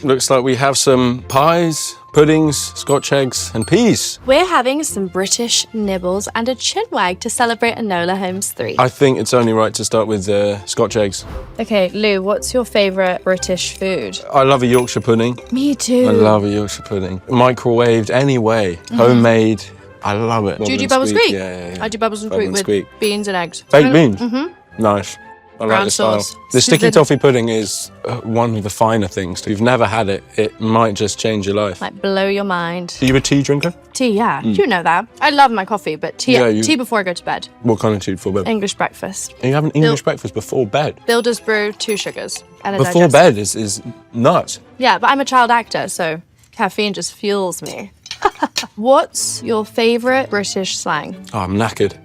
Looks like we have some pies, puddings, Scotch eggs and peas. We're having some British nibbles and a chinwag to celebrate Enola Holmes 3. I think it's only right to start with Scotch eggs. Okay, Lou, what's your favourite British food? I love a Yorkshire pudding. Me too. I love a Yorkshire pudding. Microwaved anyway, homemade. I love it. Do you do Bubbles Greek? Yeah. I do Bubbles and Greek with beans and eggs. Baked beans? Mm-hmm. Nice. I like Brown the style. sauce. The sticky toffee pudding is one of the finer things. If you've never had it, it might just change your life. Might blow your mind. Are you a tea drinker? Tea, yeah. You know that. I love my coffee, but tea before I go to bed. What kind of tea before bed? English breakfast. You have an English breakfast before bed? Builder's brew, 2 sugars. And a Before digestive. bed is nuts. Yeah, but I'm a child actor, so caffeine just fuels me. What's your favourite British slang? Oh, I'm knackered.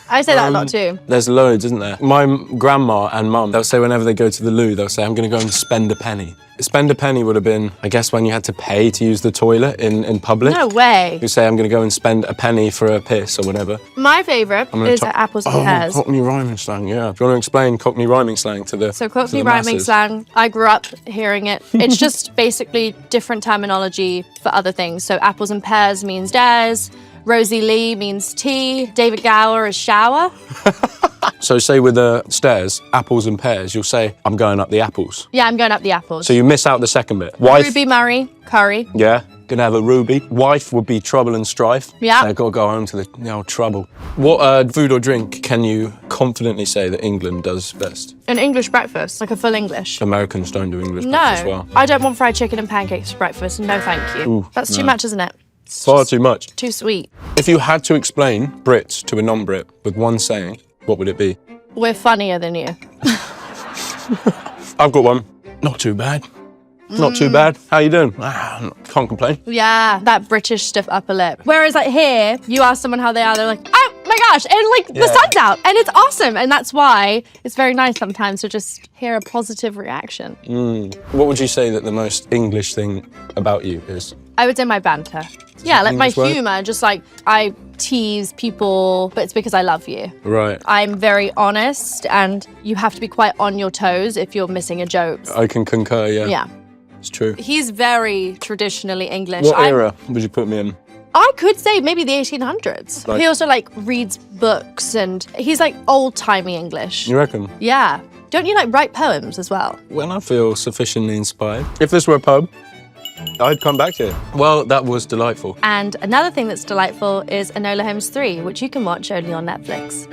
I say that a lot too. There's loads, isn't there? My grandma and mum, they'll say whenever they go to the loo, they'll say, I'm going to go and spend a penny. Spend a penny would have been, I guess, when you had to pay to use the toilet in public. No way. You say, I'm going to go and spend a penny for a piss or whatever. My favourite is apples and pears. Cockney rhyming slang, yeah. Do you want to explain Cockney rhyming slang to the So Cockney to the rhyming masses? slang, I grew up hearing it. It's just basically different terminology for other things. So apples and pears means stairs, Rosie Lee means tea, David Gower is shower. So say with the stairs, apples and pears, you'll say, I'm going up the apples. Yeah, I'm going up the apples. So you miss out the second bit. Wife, Ruby Murray, curry. yeah, gonna have a ruby. Wife would be trouble and strife. Yeah. I've got to go home to the old trouble. What food or drink can you confidently say that England does best? An English breakfast, like a full English. Americans don't do English breakfast as No, well. I don't want fried chicken and pancakes for breakfast. No, thank you. Ooh, That's too much, isn't it? Far too much. Too sweet. If you had to explain Brits to a non-Brit with one saying, what would it be? We're funnier than you. I've got one. Not too bad. Not too bad. How you doing? Can't complain. Yeah, that British stiff upper lip. Whereas like here, you ask someone how they are, they're like, oh my gosh, and like the sun's out, and it's awesome. And that's why it's very nice sometimes to just hear a positive reaction. What would you say that the most English thing about you is? I would say my banter. Yeah, like my English word? humour, just like I tease people, but it's because I love you. Right. I'm very honest, and you have to be quite on your toes if you're missing a joke. I can concur, yeah. Yeah. It's true. He's very traditionally English. What era would you put me in? I could say maybe the 1800s. Like- He also like reads books, and he's like old-timey English. You reckon? Yeah. Don't you like write poems as well? When I feel sufficiently inspired. If this were a pub, I'd come back here. Well, that was delightful. And another thing that's delightful is Enola Holmes 3, which you can watch only on Netflix.